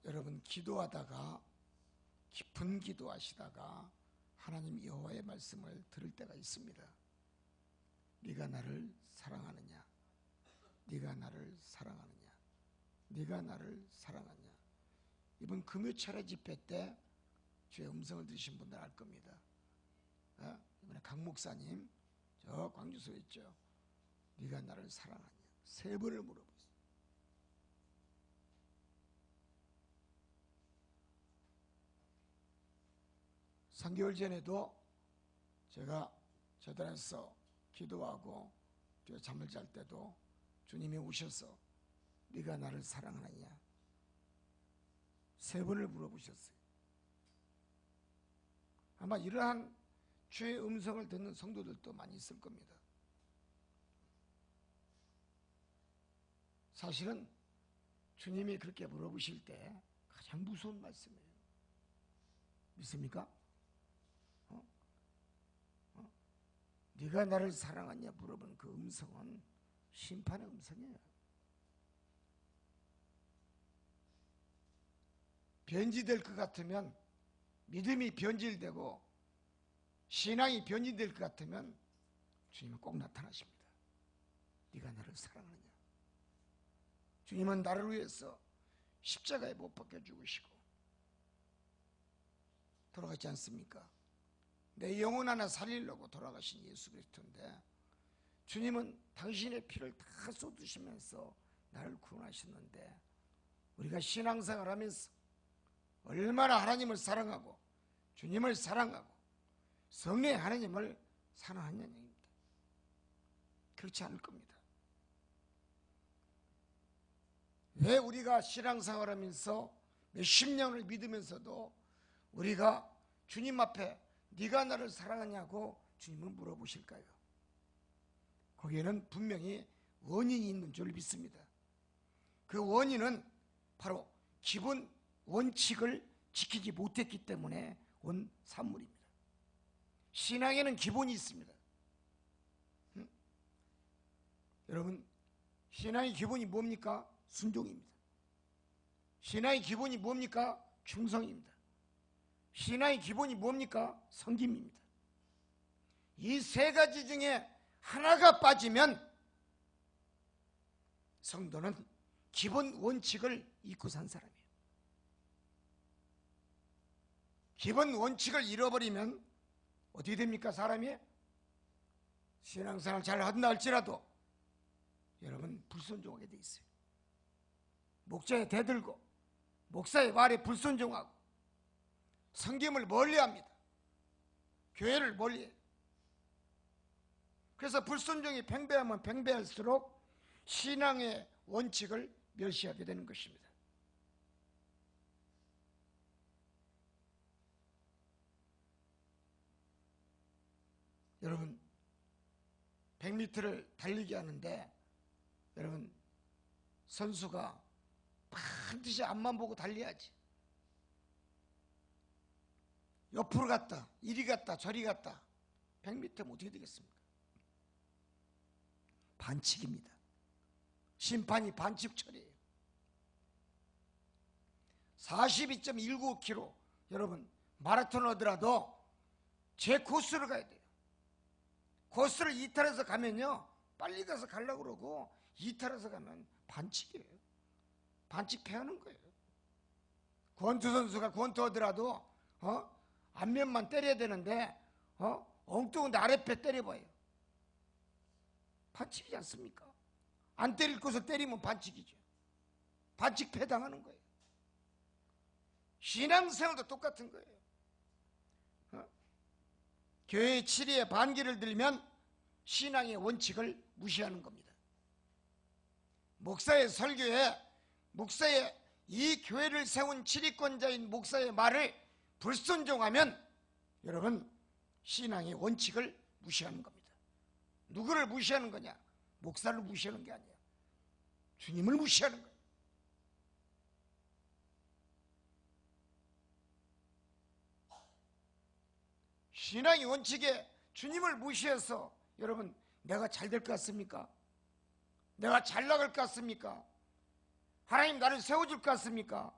여러분 기도하다가 깊은 기도하시다가 하나님 여호와의 말씀을 들을 때가 있습니다. 네가 나를 사랑하느냐? 네가 나를 사랑하느냐? 네가 나를 사랑하느냐? 이번 금요철의 집회 때 주의 음성을 들으신 분들 알 겁니다. 이번에 강 목사님 저 광주소에 있죠. 네가 나를 사랑하냐? 3번을 물어보세요. 삼 개월 전에도 제가 저들에서 기도하고 잠을 잘 때도 주님이 오셔서 네가 나를 사랑하느냐 3번을 물어보셨어요. 아마 이러한 주의 음성을 듣는 성도들도 많이 있을 겁니다. 사실은 주님이 그렇게 물어보실 때 가장 무서운 말씀이에요. 믿습니까? 네가 나를 사랑하냐 물어보는 그 음성은 심판의 음성이에요. 변질될 것 같으면, 믿음이 변질되고 신앙이 변질될 것 같으면 주님은 꼭 나타나십니다. 네가 나를 사랑하느냐? 주님은 나를 위해서 십자가에 못 박혀 죽으시고 돌아가지 않습니까? 내 영혼 하나 살리려고 돌아가신 예수 그리스도인데 주님은 당신의 피를 다 쏟으시면서 나를 구원하셨는데 우리가 신앙생활 하면서 얼마나 하나님을 사랑하고 주님을 사랑하고 성령 하나님을 사랑하냐는 얘기입니다. 그렇지 않을 겁니다. 왜 우리가 신앙생활 하면서 몇십 년을 믿으면서도 우리가 주님 앞에 네가 나를 사랑하냐고 주님은 물어보실까요? 거기에는 분명히 원인이 있는 줄 믿습니다. 그 원인은 바로 기본 원칙을 지키지 못했기 때문에 온 산물입니다. 신앙에는 기본이 있습니다. 여러분, 신앙의 기본이 뭡니까? 순종입니다. 신앙의 기본이 뭡니까? 충성입니다. 신앙의 기본이 뭡니까? 섬김입니다. 이 3가지 중에 하나가 빠지면 성도는 기본 원칙을 잊고 산 사람이에요. 기본 원칙을 잃어버리면 어떻게 됩니까? 사람이 신앙생활 잘 한다 할지라도 여러분 불순종하게 돼 있어요. 목자에 대들고 목사의 말에 불순종하고 성김을 멀리합니다. 교회를 멀리해요. 그래서 불순종이 팽배하면 팽배할수록 신앙의 원칙을 멸시하게 되는 것입니다. 여러분 100m를 달리기 하는데 여러분 선수가 반드시 앞만 보고 달려야지. 옆으로 갔다 이리 갔다 저리 갔다 100m면 어떻게 되겠습니까? 반칙입니다. 심판이 반칙 처리예요. 42.19km 여러분 마라톤을 하더라도 제 코스를 가야 돼요. 코스를 이탈해서 가면요 빨리 가서 가려고 그러고 이탈해서 가면 반칙이에요. 반칙 패하는 거예요. 권투 선수가 권투 하더라도 앞면만 때려야 되는데 엉뚱한 아랫배 때려봐요. 반칙이지 않습니까? 안 때릴 것을 때리면 반칙이죠. 반칙 패당하는 거예요. 신앙생활도 똑같은 거예요. 교회의 치리에 반기를 들면 신앙의 원칙을 무시하는 겁니다. 목사의 설교에 목사의 이 교회를 세운 치리권자인 목사의 말을 불순종하면 여러분 신앙의 원칙을 무시하는 겁니다. 누구를 무시하는 거냐? 목사를 무시하는 게 아니에요. 주님을 무시하는 거예요. 신앙의 원칙에 주님을 무시해서 여러분 내가 잘 될 것 같습니까? 내가 잘 나갈 것 같습니까? 하나님 나를 세워줄 것 같습니까?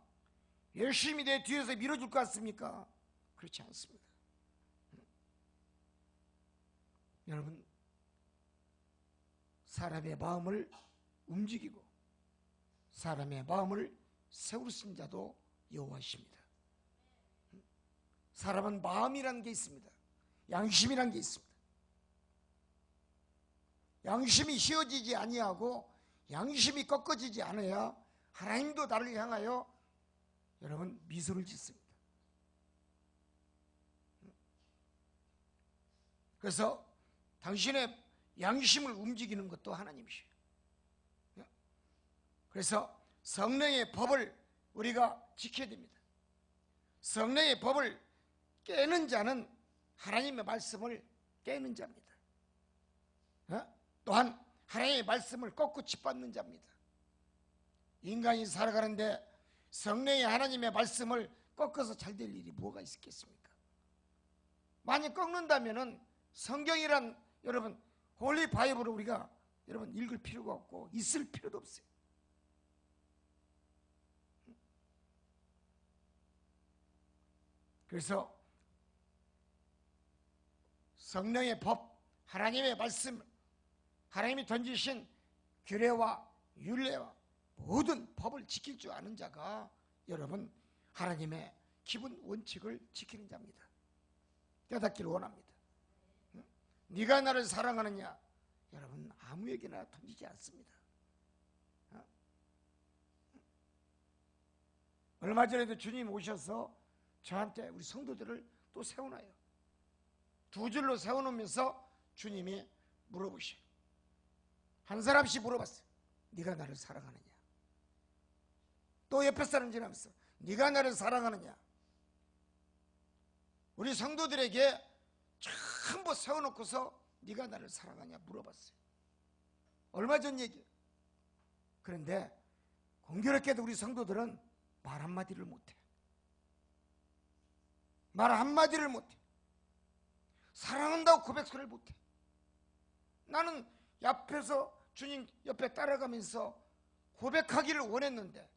열심히 내 뒤에서 밀어줄 것 같습니까? 그렇지 않습니다. 여러분, 사람의 마음을 움직이고 사람의 마음을 세우신 자도 여호와십니다. 사람은 마음이라는 게 있습니다. 양심이라는 게 있습니다. 양심이 휘어지지 아니하고 양심이 꺾어지지 않아야 하나님도 나를 향하여 여러분 미소를 짓습니다. 그래서 당신의 양심을 움직이는 것도 하나님이시에요. 그래서 성령의 법을 우리가 지켜야 됩니다. 성령의 법을 깨는 자는 하나님의 말씀을 깨는 자입니다. 또한 하나님의 말씀을 꺾고 짓밟는 자입니다. 인간이 살아가는데 성령의 하나님의 말씀을 꺾어서 잘 될 일이 뭐가 있겠습니까? 만약 꺾는다면은 성경이란 여러분 홀리 바이블을 우리가 여러분 읽을 필요가 없고 있을 필요도 없어요. 그래서 성령의 법, 하나님의 말씀, 하나님이 던지신 규례와 율례와 모든 법을 지킬 줄 아는 자가 여러분 하나님의 기본 원칙을 지키는 자입니다. 깨닫기를 원합니다. 네가 나를 사랑하느냐? 여러분 아무에게나 던지지 않습니다. 얼마 전에도 주님 오셔서 저한테 우리 성도들을 또 세워놔요. 두 줄로 세워놓으면서 주님이 물어보셔. 한 사람씩 물어봤어요. 네가 나를 사랑하느냐? 또 옆에 사람 지나면서 네가 나를 사랑하느냐? 우리 성도들에게 전부 세워놓고서 네가 나를 사랑하냐 물어봤어요. 얼마 전 얘기예요. 그런데 공교롭게도 우리 성도들은 말 한마디를 못해. 말 한마디를 못해. 사랑한다고 고백을 못해. 나는 옆에서 주님 옆에 따라가면서 고백하기를 원했는데,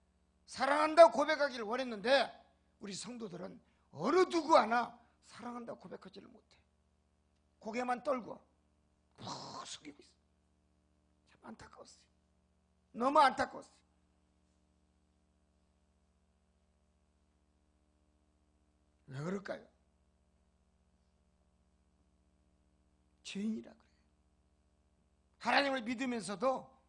사랑한다고 고백하기를 원했는데 우리 성도들은 어느 누구 하나 사랑한다고 고백하지를 못해. 고개만 떨고 푹 숙이고 있어. 참 안타까웠어요. 너무 안타까웠어요. 왜 그럴까요? 죄인이라 그래요. 하나님을 믿으면서도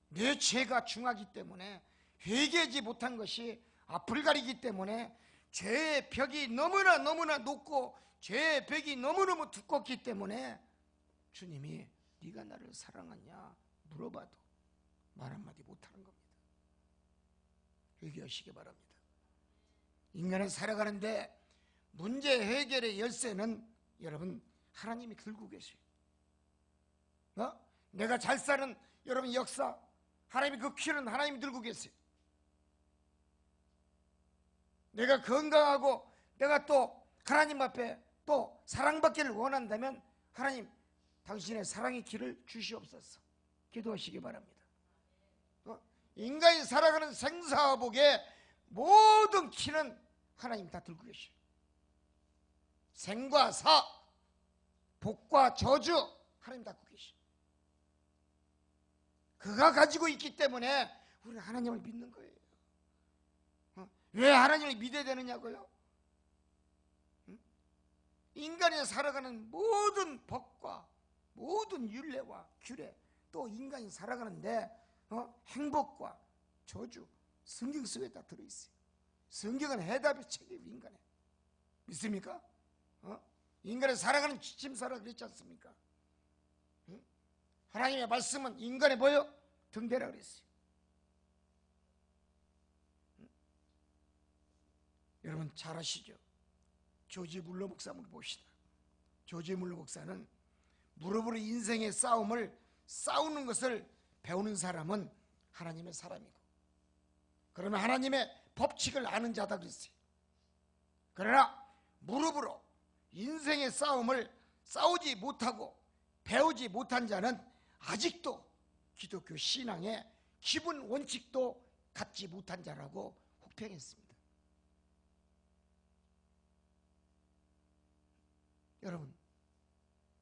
내 죄가 중하기 때문에 회개하지 못한 것이 앞을 가리기 때문에 죄의 벽이 너무나 높고 죄의 벽이 너무너무 두껍기 때문에 주님이 네가 나를 사랑하냐 물어봐도 말 한마디 못하는 겁니다. 회개하시기 바랍니다. 인간은 살아가는데 문제 해결의 열쇠는 여러분 하나님이 들고 계세요. 내가 잘 사는 여러분 역사, 하나님이 그 키는 하나님이 들고 계세요. 내가 건강하고 내가 또 하나님 앞에 또 사랑받기를 원한다면 하나님 당신의 사랑의 길을 주시옵소서. 기도하시기 바랍니다. 인간이 살아가는 생사복의 모든 키는 하나님 다 들고 계셔요. 생과 사, 복과 저주 하나님 다 갖고 계셔요. 그가 가지고 있기 때문에 우리는 하나님을 믿는 거예요. 왜 하나님을 믿어야 되느냐고요? 인간이 살아가는 모든 법과 모든 율례와 규례, 또 인간이 살아가는데 행복과 저주 성경 속에 다 들어있어요. 성경은 해답의 책이에요. 인간의 믿습니까? 인간이 살아가는 지침서라 그랬지 않습니까? 하나님의 말씀은 인간의 뭐요? 등대라 그랬어요. 여러분 잘 아시죠? 조지 물러 목사 한번 봅시다. 조지 물러 목사는 무릎으로 인생의 싸움을 싸우는 것을 배우는 사람은 하나님의 사람이고, 그러면 하나님의 법칙을 아는 자다 그랬어요. 그러나 무릎으로 인생의 싸움을 싸우지 못하고 배우지 못한 자는 아직도 기독교 신앙의 기본 원칙도 갖지 못한 자라고 혹평했습니다. 여러분,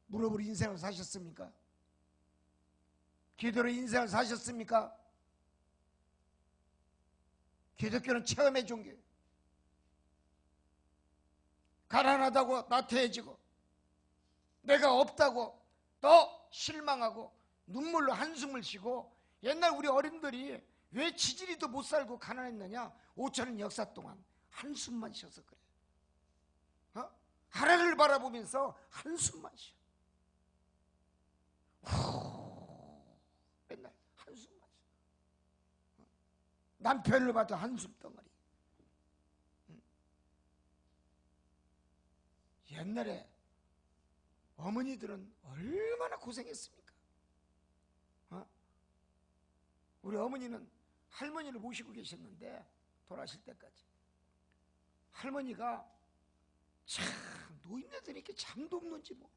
무릎으로 인생을 사셨습니까? 기도로 인생을 사셨습니까? 기독교는 체험의 종교예요. 가난하다고 나태해지고 내가 없다고 또 실망하고 눈물로 한숨을 쉬고, 옛날 우리 어른들이 왜 지지리도 못 살고 가난했느냐? 5천년 역사 동안 한숨만 쉬어서 그래. 하늘을 바라보면서 한숨만 쉬어. 맨날 한숨만 쉬어. 남편을 봐도 한숨 덩어리. 옛날에 어머니들은 얼마나 고생했습니까? 우리 어머니는 할머니를 모시고 계셨는데, 돌아가실 때까지 할머니가 참 노인네들이 이렇게 잠도 없는지 몰라.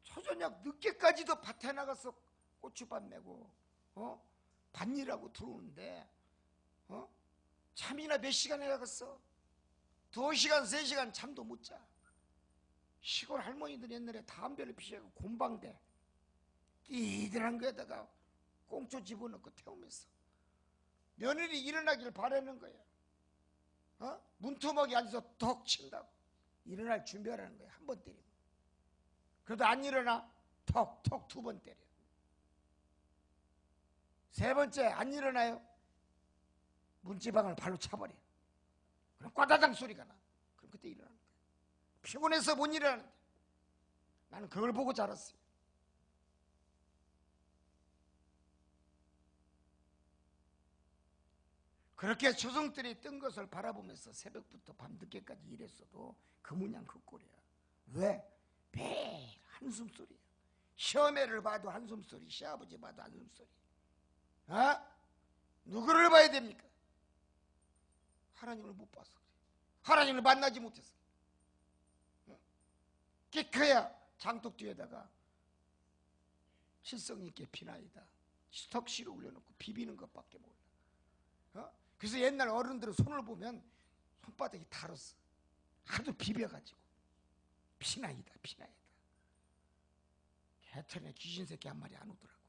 초저녁 늦게까지도 밭에 나가서 고추밭 메고 밭일하고 들어오는데 잠이나 몇 시간에 나갔어? 2시간 3시간 잠도 못 자. 시골 할머니들 옛날에 담배를 피우고 곰방대 끼들한 거에다가 꽁초 집어넣고 태우면서 며느리 일어나길 바라는 거야. 문토막에 앉아서 턱 친다고 일어날 준비하라는 거야. 한 번 때리면. 그래도 안 일어나? 턱 2번 때려. 3번째 안 일어나요? 문지방을 발로 차버려. 그럼 꽈다당 소리가 나. 그럼 그때 일어나는 거야. 피곤해서 못 일어나는데. 나는 그걸 보고 자랐어요. 그렇게 조정들이 뜬 것을 바라보면서 새벽부터 밤늦게까지 일했어도 그 모양 그 꼴이야. 왜? 매일 한숨소리야. 시어머니를 봐도 한숨소리, 시아버지 봐도 한숨소리. 누구를 봐야 됩니까? 하나님을 못 봐서 그래. 하나님을 만나지 못해서. 끼커야 장독 뒤에다가 칠성 있게 비나이다 턱시로 올려놓고 비비는 것밖에 몰라. 그래서 옛날 어른들은 손을 보면 손바닥이 달았어. 하도 비벼가지고 피나이다. 개털에 귀신 새끼 한 마리 안 오더라고.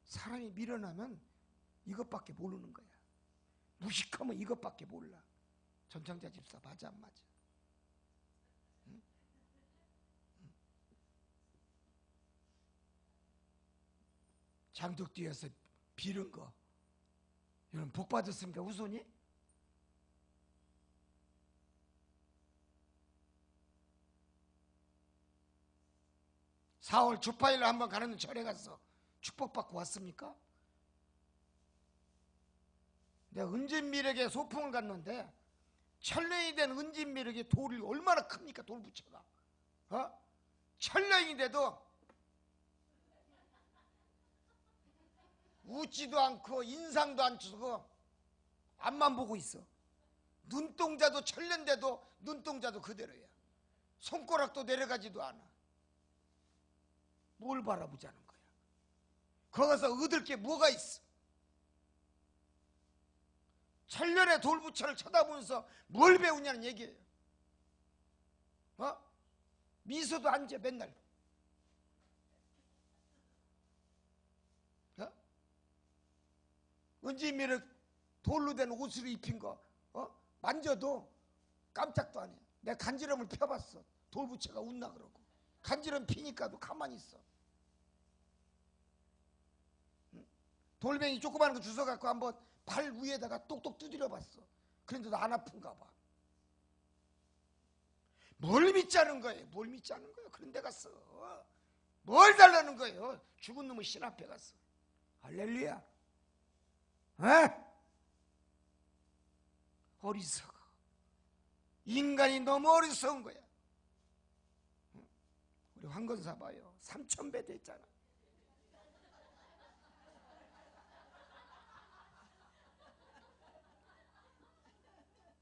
사람이 밀어나면 이것밖에 모르는 거야. 무식하면 이것밖에 몰라. 전창자 집사 맞아 안 맞아? 응? 장독 뒤에서 빌은 거 여러분 복 받았습니까? 우선이? (4월) 주파일로 한번 가는 절에 가서 축복받고 왔습니까? 내가 은진미륵에 소풍을 갔는데 천년이 된 은진미륵의 돌이 얼마나 큽니까? 돌부처가 천년이 돼도 웃지도 않고 인상도 안 쓰고 앞만 보고 있어. 눈동자도 천년돼도 눈동자도 그대로야. 손가락도 내려가지도 않아. 뭘 바라보자는 거야? 거기서 얻을 게 뭐가 있어? 천년의 돌부처를 쳐다보면서 뭘 배우냐는 얘기예요. 미소도 안 져 맨날. 은지미륵 돌로 된 옷을 입힌 거 만져도 깜짝도 안 해. 내가 간지럼을 펴봤어. 돌부처가 웃나 그러고. 간지럼 피니까도 가만히 있어. 돌멩이 조그마한 거 주워갖고 한번 발 위에다가 똑똑 두드려 봤어. 그런데도 안 아픈가 봐. 뭘 믿자는 거예요? 뭘 믿자는 거예요? 그런 데 갔어. 뭘 달라는 거예요? 죽은 놈의 신 앞에 갔어. 할렐루야. 어리석어. 인간이 너무 어리석은 거야. 우리 황건사 봐요. 3000배 됐잖아.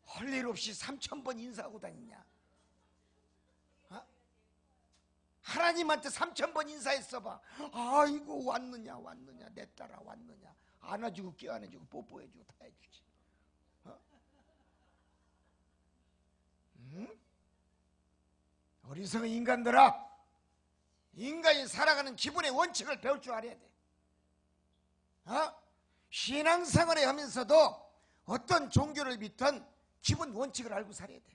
할 일 없이 3000번 인사하고 다니냐? 하나님한테 3,000번 인사했어 봐. 아이고 왔느냐 왔느냐 내 딸아 왔느냐. 안아주고 껴안아주고 뽀뽀해주고 다 해주지. 응? 어리석은 인간들아, 인간이 살아가는 기본의 원칙을 배울 줄 알아야 돼. 신앙생활을 하면서도 어떤 종교를 믿든 기본 원칙을 알고 살아야 돼.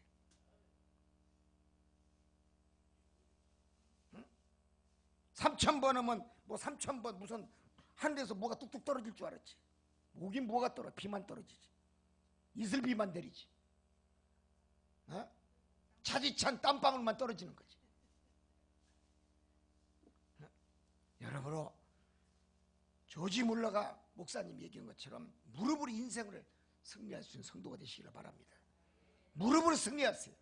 3,000번 하면 뭐 3,000번 무슨 하늘에서 뭐가 뚝뚝 떨어질 줄 알았지. 오긴 뭐가 떨어? 비만 떨어지지. 이슬비만 내리지. 차디찬 땀방울만 떨어지는 거지. 여러분은 조지 물러가 목사님이 얘기한 것처럼 무릎으로 인생을 승리할 수 있는 성도가 되시기를 바랍니다. 무릎으로 승리하세요.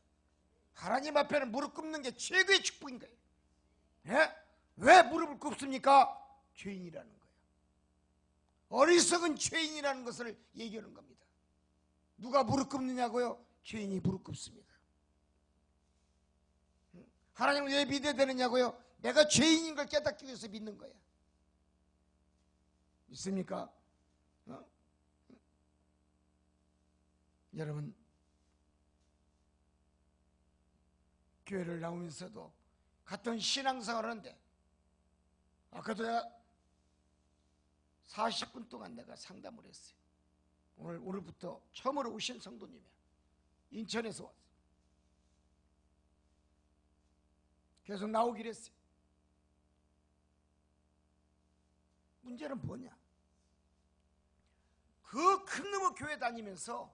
하나님 앞에는 무릎 꿇는 게 최고의 축복인 거예요. 왜 무릎을 꿇습니까? 죄인이라는 거예요. 어리석은 죄인이라는 것을 얘기하는 겁니다. 누가 무릎 꿇느냐고요? 죄인이 무릎 꿇습니다. 하나님을 왜 믿어야 되느냐고요? 내가 죄인인 걸 깨닫기 위해서 믿는 거야. 믿습니까? 여러분, 교회를 나오면서도 같은 신앙생활을 하는데 아까도 내가 40분 동안 내가 상담을 했어요. 오늘부터 처음으로 오신 성도님이야. 인천에서 왔어요. 계속 나오기로 했어요. 문제는 뭐냐? 그 큰 놈의 교회 다니면서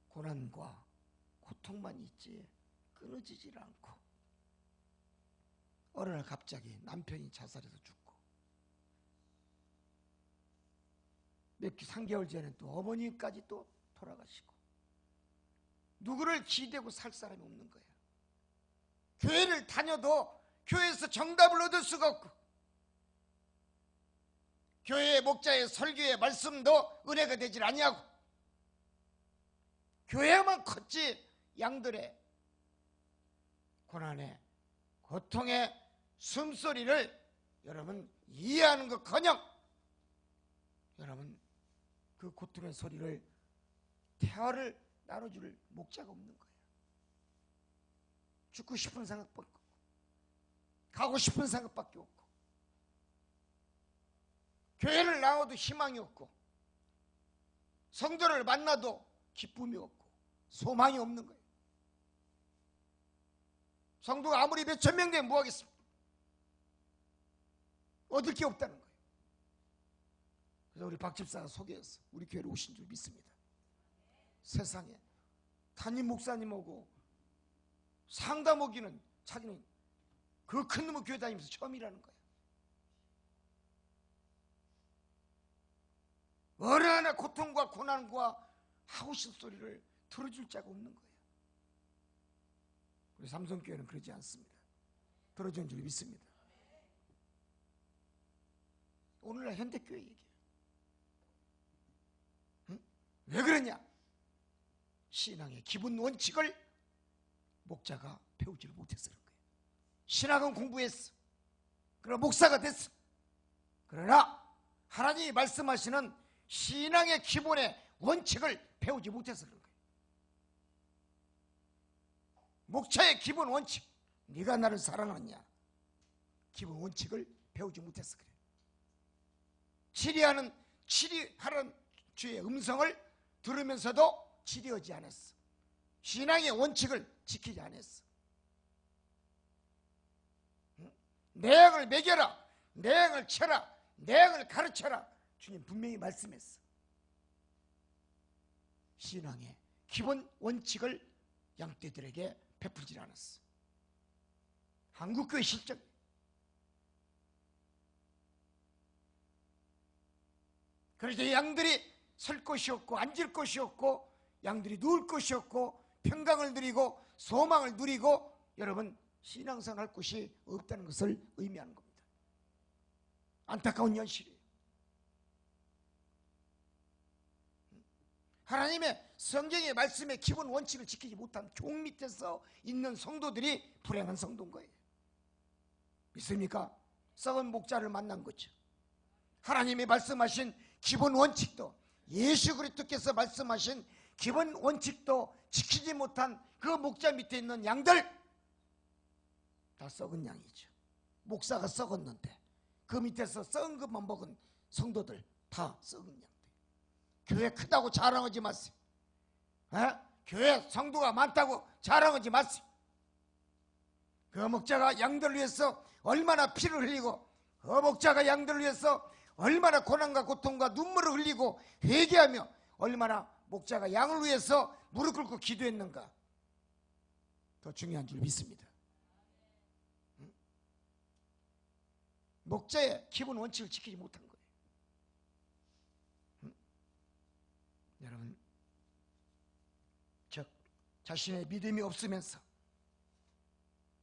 고난과 고통만 있지 끊어지질 않고 어느 날 갑자기 남편이 자살해서 죽고 3개월 전에 또 어머니까지 또 돌아가시고 누구를 기대고 살 사람이 없는 거야. 교회를 다녀도 교회에서 정답을 얻을 수가 없고 교회의 목자의 설교의 말씀도 은혜가 되질 아니하고 교회만 컸지 양들의 고난의 고통의 숨소리를 여러분 이해하는 것커녕 여러분 그 고통의 소리를 대화를 나눠줄 목자가 없는 거예요. 죽고 싶은 생각밖에 없고 가고 싶은 생각밖에 없고 교회를 나와도 희망이 없고 성도를 만나도 기쁨이 없고 소망이 없는 거예요. 성도가 아무리 몇천 명 되면 뭐하겠습니까? 얻을 게 없다는 거예요. 그래서 우리 박 집사가 소개해서 우리 교회로 오신 줄 믿습니다. 세상에 담임 목사님하고 상담 오기는 자기는 그 큰 놈의 교회 다니면서 처음이라는 거예요. 얼마나 고통과 고난과 하고 싶은 소리를 들어줄 자가 없는 거예요. 우리 삼성교회는 그러지 않습니다. 들어준 줄 믿습니다. 오늘날 현대교회 얘기해요. 왜 그러냐? 신앙의 기본 원칙을 목자가 배우지를 못해서 그런 거예요. 신학은 공부했어. 그러나 목사가 됐어. 그러나 하나님이 말씀하시는 신앙의 기본의 원칙을 배우지 못해서 그런 거예요. 목자의 기본 원칙, 네가 나를 사랑하느냐? 기본 원칙을 배우지 못해서 그래. 치리하는 주의 음성을 들으면서도 치리하지 않았어. 신앙의 원칙을 지키지 않았어. 내 양을 먹여라, 내 양을 쳐라, 내 양을 가르쳐라. 주님 분명히 말씀했어. 신앙의 기본 원칙을 양떼들에게 베풀지 않았어. 한국교회 실정. 그래서 양들이 설 곳이 없고 앉을 곳이 없고 양들이 누울 곳이 없고 평강을 누리고 소망을 누리고 여러분 신앙생활 할 곳이 없다는 것을 의미하는 겁니다. 안타까운 현실이에요. 하나님의 성경의 말씀의 기본 원칙을 지키지 못한 종 밑에서 있는 성도들이 불행한 성도인 거예요. 믿습니까? 썩은 목자를 만난 거죠. 하나님이 말씀하신 기본 원칙도, 예수 그리스도께서 말씀하신 기본 원칙도 지키지 못한 그 목자 밑에 있는 양들, 다 썩은 양이죠. 목사가 썩었는데 그 밑에서 썩은 것만 먹은 성도들 다 썩은 양들. 교회 크다고 자랑하지 마세요. 교회 성도가 많다고 자랑하지 마세요. 그 목자가 양들을 위해서 얼마나 피를 흘리고, 그 목자가 양들을 위해서 얼마나 고난과 고통과 눈물을 흘리고 회개하며 얼마나 목자가 양을 위해서 무릎 꿇고 기도했는가, 더 중요한 줄 믿습니다. 목자의 기본 원칙을 지키지 못한 거예요. 여러분, 즉 자신의 믿음이 없으면서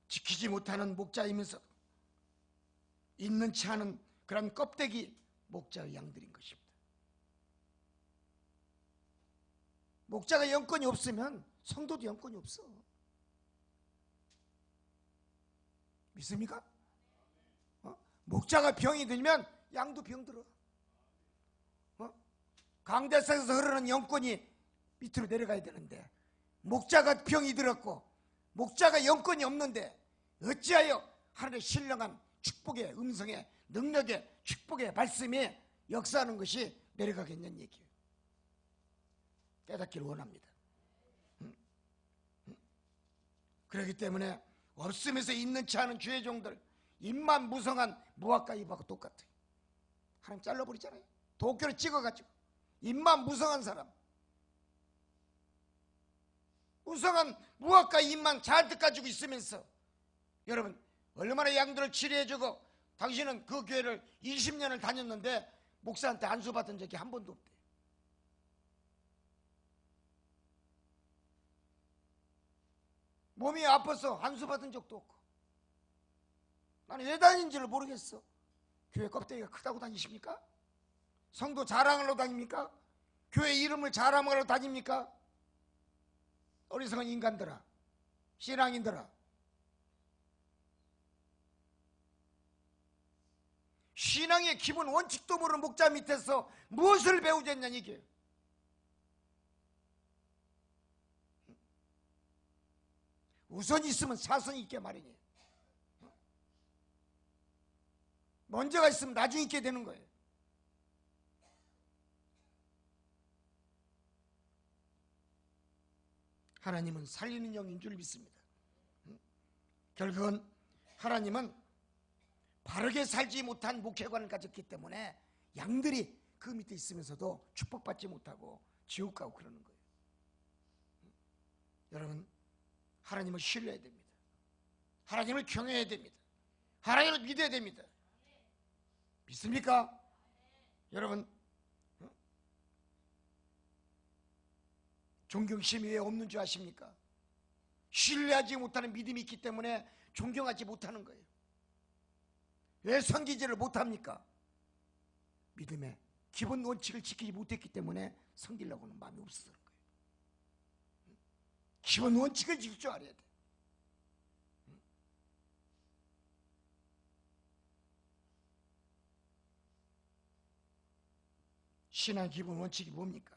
지키지 못하는 목자이면서 있는 치 않은 그런 껍데기 목자의 양들인 것입니다. 목자가 영권이 없으면 성도도 영권이 없어. 믿습니까? 목자가 병이 들면 양도 병들어. 강대상에서 흐르는 영권이 밑으로 내려가야 되는데, 목자가 병이 들었고 목자가 영권이 없는데 어찌하여 하나님의 신령한 축복의 음성의 능력의 축복의 말씀이 역사하는 것이 내려가겠냐는 얘기예요. 깨닫기를 원합니다. 그렇기 때문에 없으면서 있는 치 않은 주의 종들, 입만 무성한 무화과 잎하고 똑같아요. 하나님 잘라버리잖아요. 도끼로 찍어가지고. 입만 무성한 사람, 무성한 무화과 잎만 잔뜩 가지고 있으면서, 여러분 얼마나 양들을 치료해주고, 당신은 그 교회를 20년을 다녔는데 목사한테 안수 받은 적이 한 번도 없대요. 몸이 아파서 안수 받은 적도 없고. 나는 왜 다니는지를 모르겠어. 교회 껍데기가 크다고 다니십니까? 성도 자랑하러 다닙니까? 교회 이름을 자랑하러 다닙니까? 어리석은 인간들아, 신앙인들아, 신앙의 기본 원칙도 모르는 목자 밑에서 무엇을 배우겠냐는 얘기예요. 우선이 있으면 사선이 있게 마련이에요. 먼저가 있으면 나중에 있게 되는 거예요. 하나님은 살리는 영인 줄 믿습니다. 결국은 하나님은 바르게 살지 못한 목회관을 가졌기 때문에 양들이 그 밑에 있으면서도 축복받지 못하고 지옥 가고 그러는 거예요. 여러분, 하나님을 신뢰해야 됩니다. 하나님을 경외해야 됩니다. 하나님을 믿어야 됩니다. 믿습니까? 여러분, 존경심이 왜 없는 줄 아십니까? 신뢰하지 못하는 믿음이 있기 때문에 존경하지 못하는 거예요. 왜 섬기지를 못합니까? 믿음의 기본 원칙을 지키지 못했기 때문에 섬기려고는 마음이 없어서 그런 거예요. 기본 원칙을 지킬 줄 알아야 돼. 신앙의 기본 원칙이 뭡니까?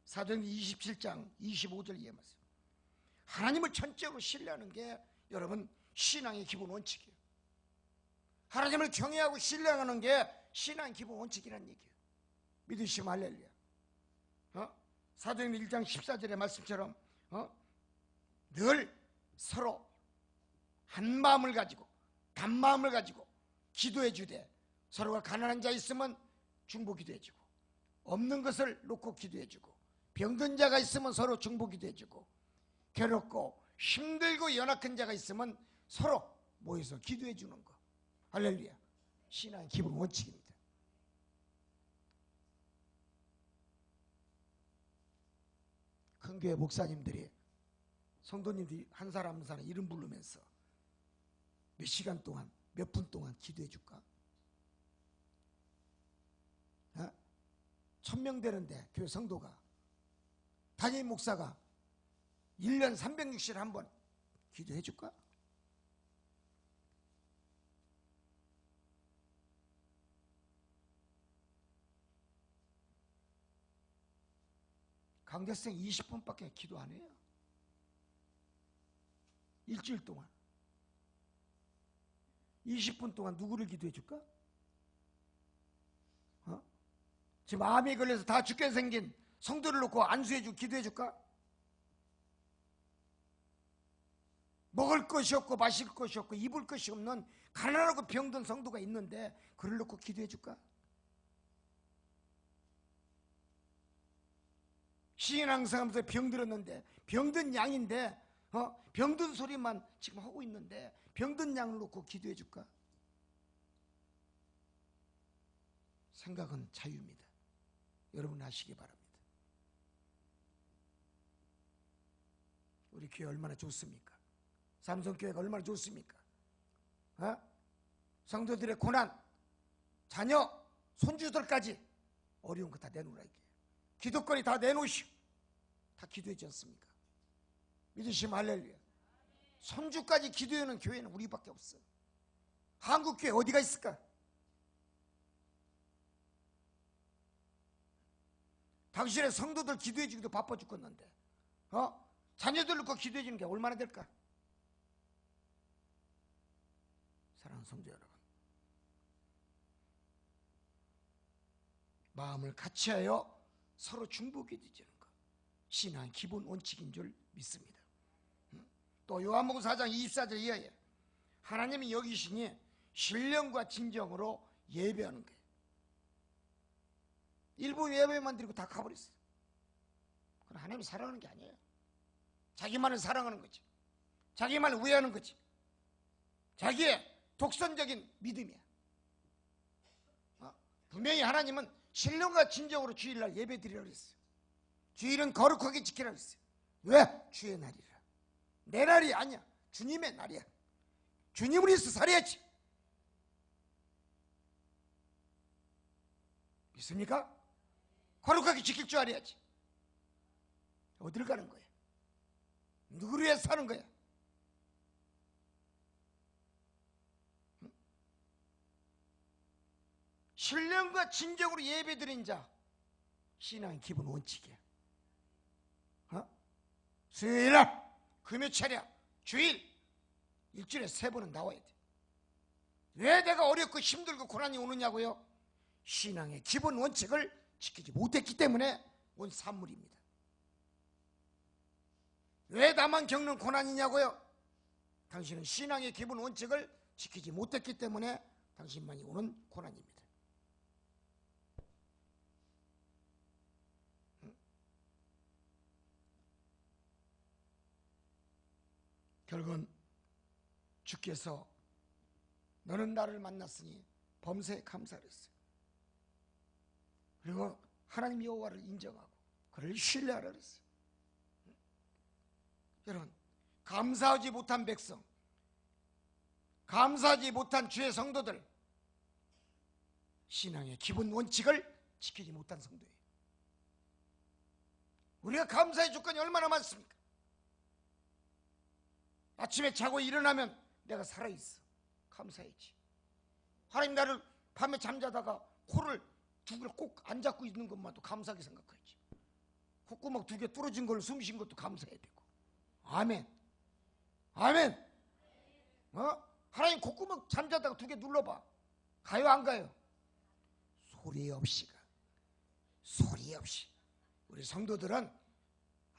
사도행전 27장 25절 이해 말씀. 하나님을 전적으로 신뢰하는 게 여러분 신앙의 기본 원칙이에요. 하나님을 경외하고 신뢰하는 게 신앙의 기본 원칙이라는 얘기예요. 믿으시면 할렐루야. 사도행전 1장 14절의 말씀처럼 늘 서로 한 마음을 가지고 단마음을 가지고 기도해 주되, 서로가 가난한 자 있으면 중보 기도해 주고, 없는 것을 놓고 기도해 주고, 병든 자가 있으면 서로 중보 기도해 주고, 괴롭고 힘들고 연약한 자가 있으면 서로 모여서 기도해 주는 거. 할렐루야. 신앙의 기본 원칙입니다. 큰 교회 목사님들이, 성도님들이 한 사람 한 사람 이름 부르면서 몇 시간 동안, 몇 분 동안 기도해 줄까? 1000명 되는데 교회 성도가, 담임 목사가 1년 360일 한 번 기도해 줄까? 강대생 20분밖에 기도 안 해요. 일주일 동안 20분 동안 누구를 기도해 줄까? 지금 암이 걸려서 다 죽게 생긴 성도를 놓고 안수해 주고 기도해 줄까? 먹을 것이 없고 마실 것이 없고 입을 것이 없는 가난하고 병든 성도가 있는데 그를 놓고 기도해 줄까? 신앙생활하면서 병들었는데 병든 양인데 병든 소리만 지금 하고 있는데 병든 양을 놓고 기도해 줄까? 생각은 자유입니다. 여러분 하시기 바랍니다. 우리 교회 얼마나 좋습니까? 삼성교회가 얼마나 좋습니까? 성도들의 고난, 자녀, 손주들까지 어려운 거 다 내놓으라 이게. 기도거리 다 내놓으시오. 다 기도하지 않습니까? 믿으시면 할렐루야. 손주까지 기도하는 교회는 우리밖에 없어. 한국교회 어디가 있을까? 당신의 성도들 기도해 주기도 바빠 죽겠는데 자녀들 놓고 기도해 주는 게 얼마나 될까? 사랑하는 성도 여러분, 마음을 같이하여 서로 중보해 주는 것, 신앙의 기본 원칙인 줄 믿습니다. 또 요한복음 4장 24절 이하에 하나님이 여기시니 신령과 진정으로 예배하는 거예요. 일부 예배만 드리고 다 가버렸어요. 그건 하나님이 사랑하는 게 아니에요. 자기만을 사랑하는 거지. 자기만을 우애하는 거지. 자기의 독선적인 믿음이야. 분명히 하나님은 신령과 진정으로 주일날 예배 드리라고 했어요. 주일은 거룩하게 지키라고 했어요. 왜? 주의 날이라. 내 날이 아니야. 주님의 날이야. 주님을 위해서 살아야지. 믿습니까? 거룩하게 지킬 줄 알아야지. 어디를 가는 거야? 누구를 위해서 사는 거야? 신령과 진정으로 예배드린 자, 신앙의 기본 원칙이야. 수요일날, 금요차례, 주일, 일주일에 3번은 나와야 돼. 왜 내가 어렵고 힘들고 고난이 오느냐고요? 신앙의 기본 원칙을 지키지 못했기 때문에 온 산물입니다. 왜 나만 겪는 고난이냐고요? 당신은 신앙의 기본 원칙을 지키지 못했기 때문에 당신만이 오는 고난입니다. 결국은 주께서 너는 나를 만났으니 범사에 감사를 했어요. 그리고 하나님 여호와를 인정하고 그를 신뢰하라 그랬어요. 여러분, 감사하지 못한 백성, 감사하지 못한 주의 성도들, 신앙의 기본 원칙을 지키지 못한 성도예요. 우리가 감사의 조건이 얼마나 많습니까? 아침에 자고 일어나면 내가 살아있어. 감사해야지. 하나님 나를 밤에 잠자다가 코를 두 개를 꼭 안 잡고 있는 것만도 감사하게 생각해야지. 콧구멍 2개 뚫어진 걸 숨 쉰 것도 감사해야 되고. 아멘. 아멘. 하나님 콧구멍 잠자다가 2개 눌러봐. 가요 안 가요? 소리 없이 가. 소리 없이. 우리 성도들은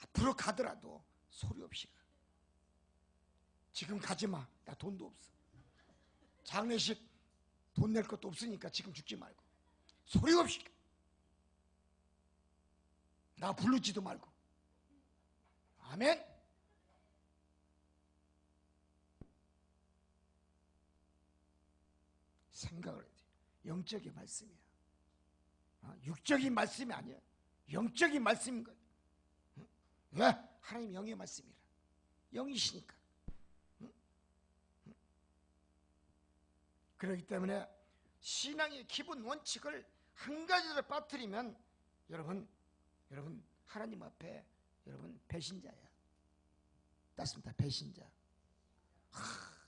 앞으로 가더라도 소리 없이 가. 지금 가지마. 나 돈도 없어. 장례식 돈 낼 것도 없으니까 지금 죽지 말고 소리 없이 가. 나 부르지도 말고. 아멘. 생각을 해야 돼. 영적인 말씀이야. 육적인 말씀이 아니야. 영적인 말씀인 거야. 왜? 하나님 영의 말씀이라. 영이시니까. 그렇기 때문에 신앙의 기본 원칙을 한 가지를 빠뜨리면 여러분 하나님 앞에 여러분 배신자야. 맞습니다. 배신자.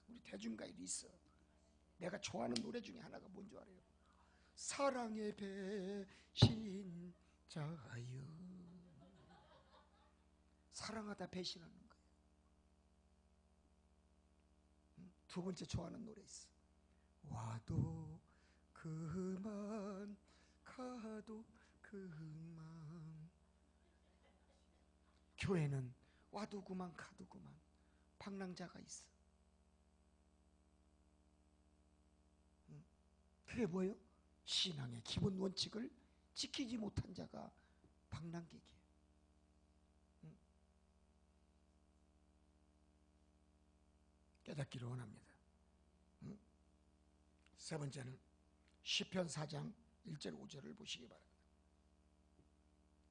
우리 대중가요도 있어. 내가 좋아하는 노래 중에 하나가 뭔지 알아요? 사랑의 배신자여. 사랑하다 배신하는 거예요. 두 번째 좋아하는 노래 있어. 와도 그만 가도 그만. 교회는 와도 그만 가도 그만 방랑자가 있어. 그게 뭐예요? 신앙의 기본 원칙을 지키지 못한 자가 방랑객이에요. 깨닫기를 원합니다. 세 번째는 시편 4장 1절 5절을 보시기 바랍니다.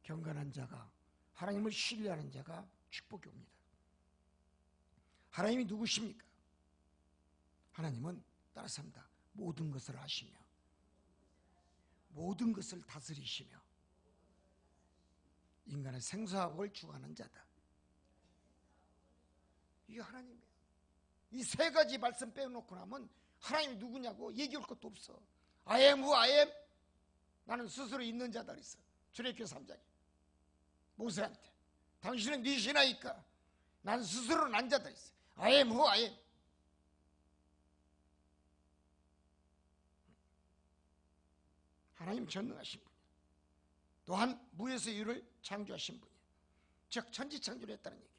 경건한 자가, 하나님을 신뢰하는 자가 축복이 옵니다. 하나님이 누구십니까? 하나님은 따라서 합니다. 모든 것을 아시며 모든 것을 다스리시며 인간의 생사학을 주관하는 자다. 이게 하나님이에요. 이 세 가지 말씀 빼놓고 나면 하나님이 누구냐고 얘기할 것도 없어. I am who I am. 나는 스스로 있는 자다 그랬어. 출애굽기 3장에 모세한테 당신은 네 신하니까 난 스스로 난 자다 그랬어. I am who I am. 하나님 전능하신 분이에요. 또한 무에서 유를 창조하신 분이에요. 즉 천지창조를 했다는 얘기예요.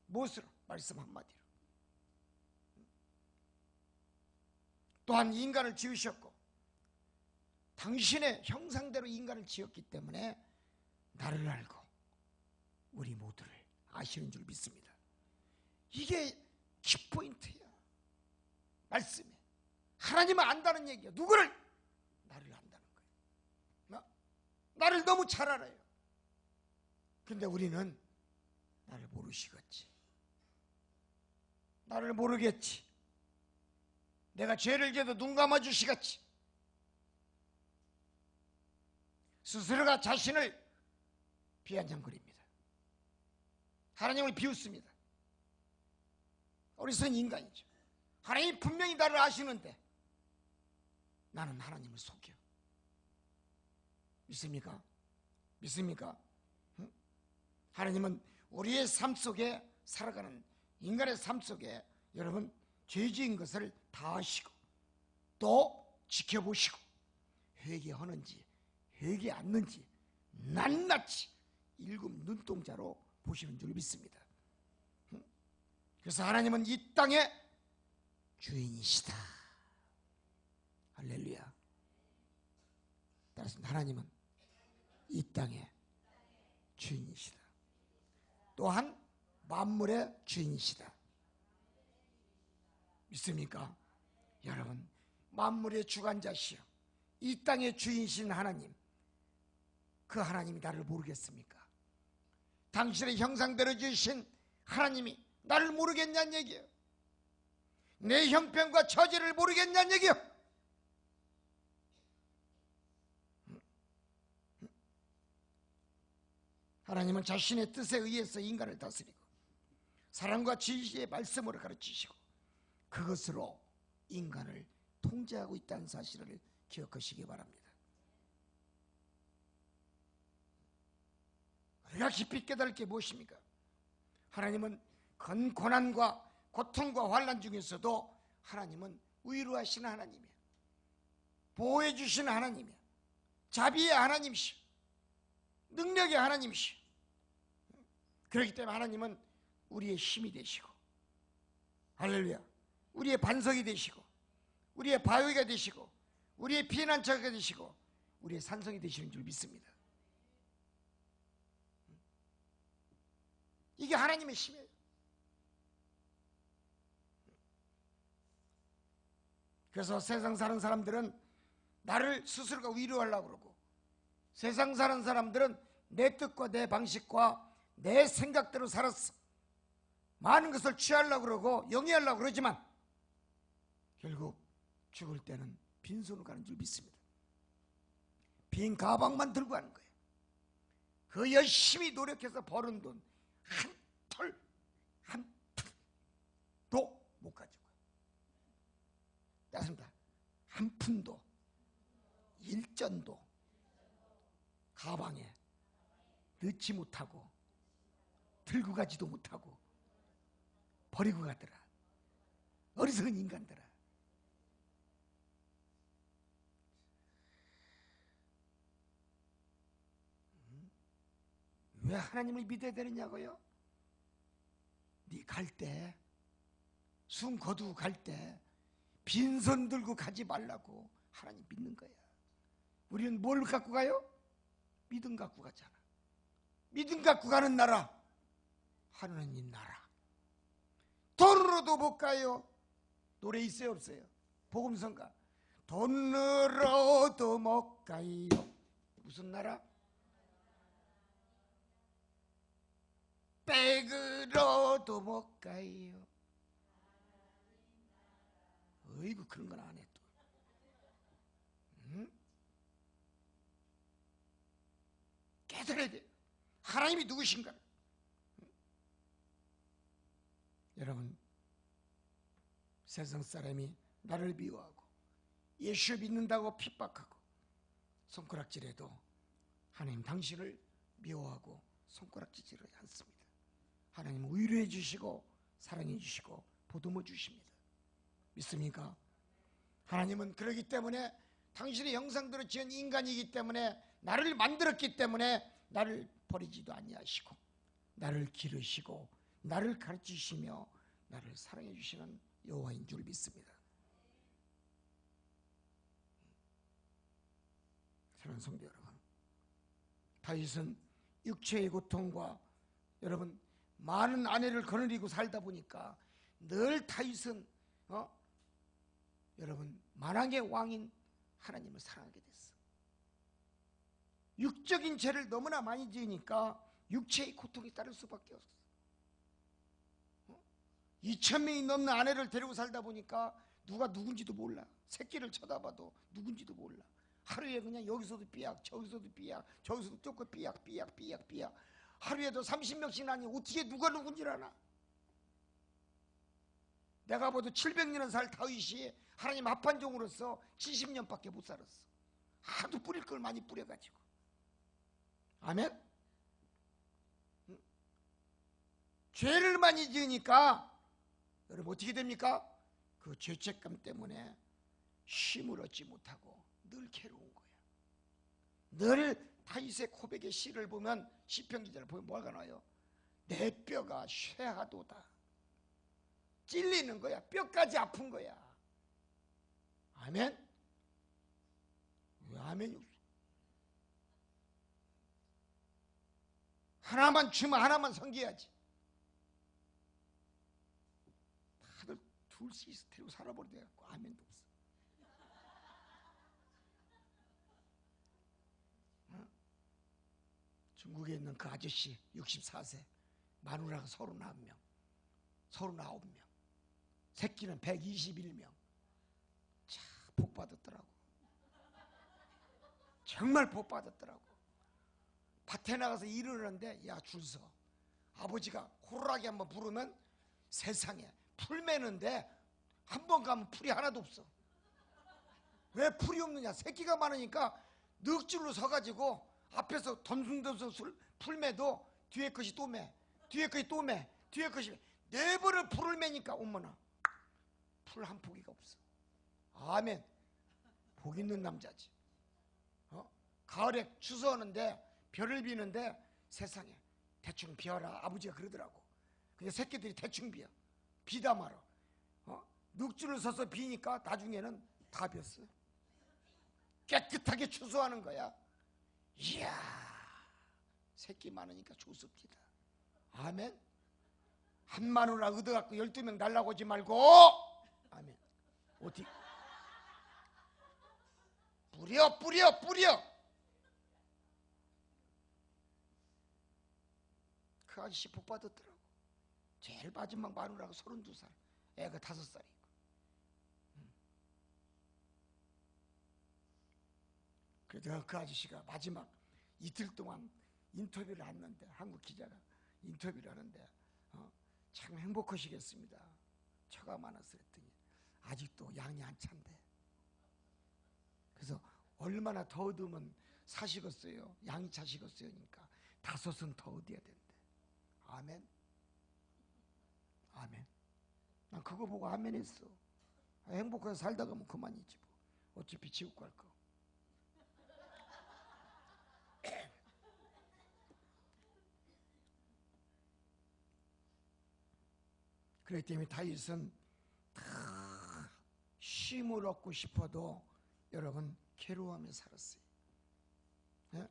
무엇으로? 말씀 한마디로. 또한 인간을 지으셨고 당신의 형상대로 인간을 지었기 때문에 나를 알고 우리 모두를 아시는 줄 믿습니다. 이게 키포인트야. 말씀에 하나님을 안다는 얘기야. 누구를? 나를 안다는 거예요. 나를 너무 잘 알아요. 근데 우리는 나를 모르시겠지. 나를 모르겠지. 내가 죄를 지어도 눈 감아주시겠지. 스스로가 자신을 비아냥거립니다. 하나님을 비웃습니다. 어리석은 인간이죠. 하나님이 분명히 나를 아시는데 나는 하나님을 속여. 믿습니까? 믿습니까? 응? 하나님은 우리의 삶 속에 살아가는 인간의 삶 속에 여러분 죄 지은 것을 다 아시고 또 지켜보시고 회개하는지 회개 않는지 낱낱이 일곱 눈동자로 보시는 줄 믿습니다. 그래서 하나님은 이 땅의 주인이시다. 할렐루야. 따라서 하나님은 이 땅의 주인이시다. 또한 만물의 주인이시다. 믿습니까? 여러분, 만물의 주관자시여 이 땅의 주인이신 하나님, 그 하나님이 나를 모르겠습니까? 당신의 형상대로 지으신 하나님이 나를 모르겠냐는 얘기예요. 내 형편과 처지를 모르겠냐는 얘기예요. 하나님은 자신의 뜻에 의해서 인간을 다스리고 사랑과 지혜의 말씀으로 가르치시고 그것으로 인간을 통제하고 있다는 사실을 기억하시기 바랍니다. 우리가 깊이 깨달을 게 무엇입니까? 하나님은 고난과 고통과 환난 중에서도 하나님은 위로하시는 하나님이에요. 보호해 주시는 하나님이에요. 자비의 하나님이시오. 능력의 하나님이시오. 그렇기 때문에 하나님은 우리의 힘이 되시고 할렐루야, 우리의 반석이 되시고 우리의 바위가 되시고 우리의 피난처가 되시고 우리의 산성이 되시는 줄 믿습니다. 이게 하나님의 힘이에요. 그래서 세상 사는 사람들은 나를 스스로가 위로하려고 그러고 세상 사는 사람들은 내 뜻과 내 방식과 내 생각대로 살았어. 많은 것을 취하려고 그러고 영위하려고 그러지만 결국 죽을 때는 빈손으로 가는 줄 믿습니다. 빈 가방만 들고 가는 거예요. 그 열심히 노력해서 벌은 돈 한 털, 한 푼도 못 가지고 따습니다. 한 푼도 일전도 가방에 넣지 못하고 들고 가지도 못하고 버리고 가더라. 어리석은 인간들아. 왜 하나님을 믿어야 되느냐고요? 네 갈 때, 숨 거두고 갈 때 빈손 들고 가지 말라고 하나님 믿는 거야. 우리는 뭘 갖고 가요? 믿음 갖고 가잖아. 믿음 갖고 가는 나라, 하나님 나라. 돈으로도 못 가요. 노래 있어요 없어요? 복음성가. 돈으로도 못 가요. 무슨 나라? 백으로도 못 가요. 어이구 그런 건 안 해 또. 응? 깨달아야 돼. 하나님이 누구신가? 응? 여러분, 세상 사람이 나를 미워하고 예수 믿는다고 핍박하고 손가락질해도 하나님 당신을 미워하고 손가락질하지 않습니다. 하나님은 위로해 주시고 사랑해 주시고 보듬어 주십니다. 믿습니까? 하나님은 그러기 때문에 당신의 형상대로 지은 인간이기 때문에 나를 만들었기 때문에 나를 버리지도 아니하시고 나를 기르시고 나를 가르치시며 나를 사랑해 주시는 여호와인 줄 믿습니다. 사랑하는 성도 여러분, 다윗은 육체의 고통과 여러분 많은 아내를 거느리고 살다 보니까 늘 다윗은 여러분 만왕의 왕인 하나님을 사랑하게 됐어. 육적인 죄를 너무나 많이 지으니까 육체의 고통이 따를 수밖에 없어. 2,000명이 넘는 아내를 데리고 살다 보니까 누가 누군지도 몰라. 새끼를 쳐다봐도 누군지도 몰라. 하루에 그냥 여기서도 삐약, 저기서도 삐약, 저기서도 쫓고 삐약, 삐약, 삐약, 삐약. 하루에도 30명씩 나니 어떻게 누가 누군지를 아나? 내가 봐도 700년을 살 다윗이 하나님 합판종으로서 70년밖에 못 살았어. 하도 뿌릴 걸 많이 뿌려가지고. 아멘? 응? 죄를 많이 지으니까 여러분 어떻게 됩니까? 그 죄책감 때문에 쉼을 얻지 못하고 늘 괴로운 거야. 늘 다윗의 고백의 시를 보면 시편 기자를 보면 뭐가 나와요? 내 뼈가 쇠하도다. 찔리는 거야. 뼈까지 아픈 거야. 아멘? 왜 아멘이 없어? 하나만 주면 하나만 섬겨야지. 다들 둘씩 데리고 살아버리고 아멘도 없어. 중국에 있는 그 아저씨 64세, 마누라가 39명, 39명, 새끼는 121명. 참 복 받았더라고. 정말 복 받았더라고. 밭에 나가서 일을 하는데 야 줄 서. 아버지가 호루라기 한번 부르면 세상에 풀 매는데 한 번 가면 풀이 하나도 없어. 왜 풀이 없느냐? 새끼가 많으니까 넋줄로 서가지고 앞에서 덤숭덤숭 풀 매도 뒤에 것이 또 매, 뒤에 것이 또 매, 뒤에 것이 매. 네 번을 풀을 매니까 어머나 풀 한 포기가 없어. 아멘. 복 있는 남자지. 가을에 추수하는데 벼를 비는데 세상에 대충 비워라 아버지가 그러더라고. 그냥 새끼들이 대충 비워. 비다 말어. 넋줄을 서서 비니까 나중에는 다 비었어. 깨끗하게 추수하는 거야. 이야, 새끼 많으니까 좋습니다. 아멘. 한 마누라 얻어갖고 12명 날라고 오지 말고. 아멘. 어디? 뿌려. 그 아저씨 복 받았더라고. 제일 마지막 마누라가 32살, 애가 5살이고. 그래서 그 아저씨가 마지막 이틀 동안 인터뷰를 했는데, 한국 기자가 인터뷰를 하는데 참 행복하시겠습니다. 처가 많았어 했더니 아직도 양이 안 찬대. 그래서 얼마나 더 얻으면 사시겠어요? 양이 차시겠어요? 그러니까 5은 더 얻어야 된대. 아멘. 아멘. 난 그거 보고 아멘 했어. 행복하게 살다 가면 그만이지 뭐. 어차피 지옥 갈 거. 그렇기 때문에 다윗은 다 쉼을 얻고 싶어도 여러분 괴로워하며 살았어요. 네?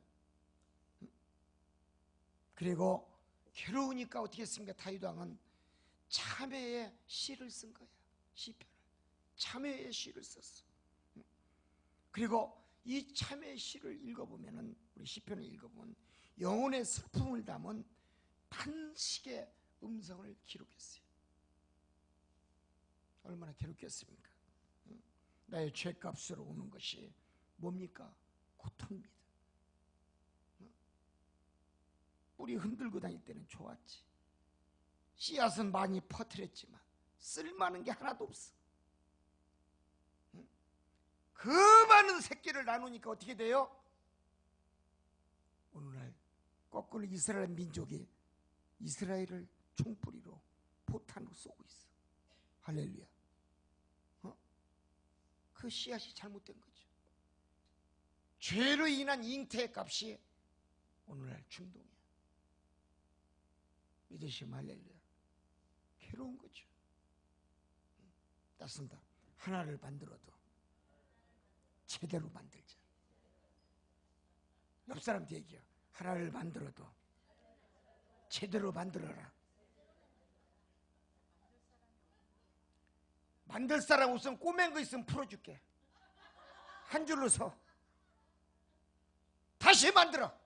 그리고 괴로우니까 어떻게 했습니까? 다윗 왕은 참회의 시를 쓴 거야. 시편을. 참회의 시를 썼어. 그리고 이 참회의 시를 읽어보면은, 우리 시편을 읽어보면 영혼의 슬픔을 담은 탄식의 음성을 기록했어요. 얼마나 괴롭겠습니까? 나의 죄값으로 오는 것이 뭡니까? 고통입니다. 뿌리 흔들고 다닐 때는 좋았지. 씨앗은 많이 퍼뜨렸지만 쓸만한 게 하나도 없어. 그 많은 새끼를 나누니까 어떻게 돼요? 오늘날 거꾸로 이스라엘 민족이 이스라엘을 총뿌리로 포탄으로 쏘고 있어. 할렐루야. 그 씨앗이 잘못된 거죠. 죄로 인한 잉태의 값이 오늘날 중동이야. 믿으시면 할렐루야. 괴로운 거죠. 따습니다. 하나를 만들어도 제대로 만들자. 옆 사람한테 얘기해요. 하나를 만들어도 제대로 만들어라. 만들 사람 없으면 꼬맨 거 있으면 풀어줄게. 한 줄로 서. 다시 만들어.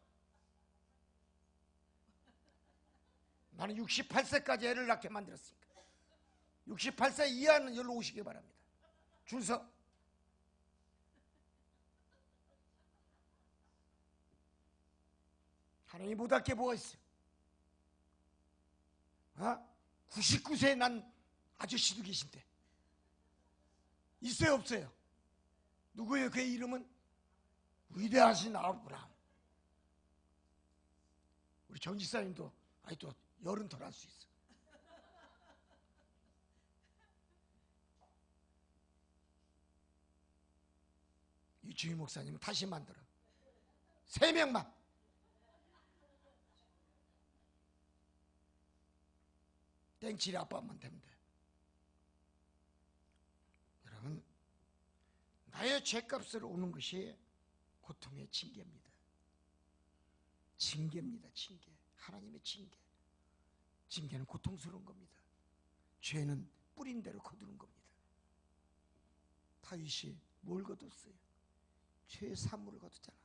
나는 68세까지 애를 낳게 만들었으니까 68세 이하는 여기로 오시기 바랍니다. 줄 서. 하나님 못할 게 뭐가 있어? 99세에 난 아저씨도 계신데 있어요 없어요? 누구예요? 그의 이름은 위대하신 아브라함. 우리 정 지사님도 또 열은 덜 할 수 있어. 이 주임 목사님은 다시 만들어. 3명만. 땡칠이 아빠만 되면 돼. 여러분, 나의 죄값으로 오는 것이 고통의 징계입니다. 징계입니다. 징계. 하나님의 징계. 징계는 고통스러운 겁니다. 죄는 뿌린 대로 거두는 겁니다. 다윗이 뭘 거뒀어요? 죄의 산물을 거뒀잖아.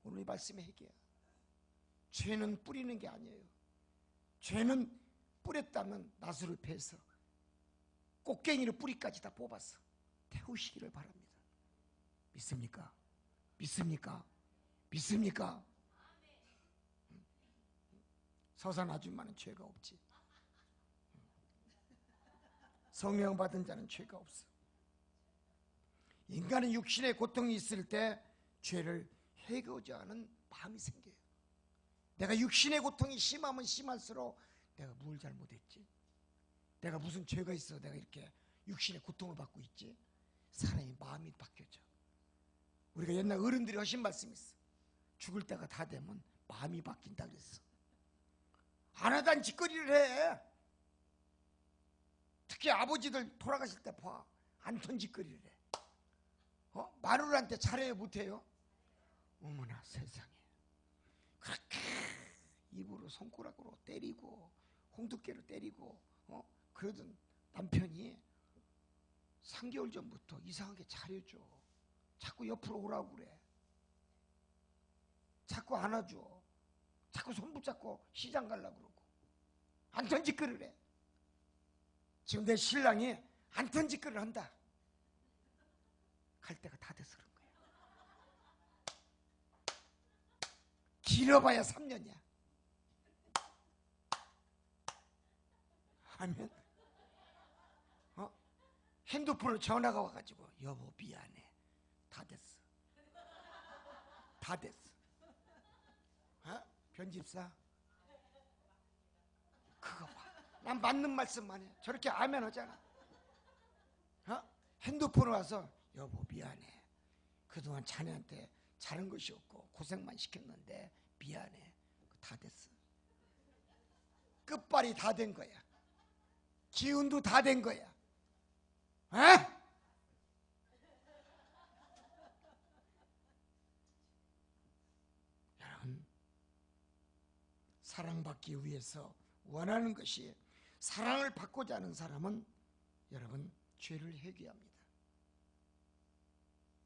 오늘 이 말씀의 핵이야. 죄는 뿌리는 게 아니에요. 죄는 뿌렸다면 나수를 패서 꽃갱이를 뿌리까지 다 뽑았어. 태우시기를 바랍니다. 믿습니까? 믿습니까? 믿습니까? 서산 아줌마는 죄가 없지. 성령 받은 자는 죄가 없어. 인간은 육신의 고통이 있을 때 죄를 해고자 하는 마음이 생겨요. 내가 육신의 고통이 심하면 심할수록 내가 뭘 잘못했지? 내가 무슨 죄가 있어 내가 이렇게 육신의 고통을 받고 있지? 사람의 마음이 바뀌어져. 우리가 옛날 어른들이 하신 말씀이 있어. 죽을 때가 다 되면 마음이 바뀐다 그랬어. 안 하던 짓거리를 해. 특히 아버지들 돌아가실 때 봐. 안 턴 짓거리를 해. 마누라한테 잘해요 못해요? 어머나 세상에. 그렇게 입으로 손가락으로 때리고 홍두깨로 때리고 그러던 남편이 3개월 전부터 이상하게 잘해줘. 자꾸 옆으로 오라고 그래. 자꾸 안아줘. 자꾸 손 붙잡고 시장 가려고 그러고 안 턴짓거리를 해. 지금 내 신랑이 안 턴짓거리를 한다. 갈 때가 다 돼서 그런 거야. 길어봐야 3년이야. 하면 핸드폰으로 전화가 와가지고 여보 미안해. 다 됐어. 다 됐어. 편집사 그거 봐. 난 맞는 말씀만 해. 저렇게 아멘 하잖아. 핸드폰 와서 여보 미안해. 그동안 자네한테 잘한 것이 없고 고생만 시켰는데 미안해. 다 됐어. 끝발이 다 된 거야. 기운도 다 된 거야. 여러분, 사랑받기 위해서 원하는 것이 사랑을 받고자 하는 사람은 여러분 죄를 회개합니다.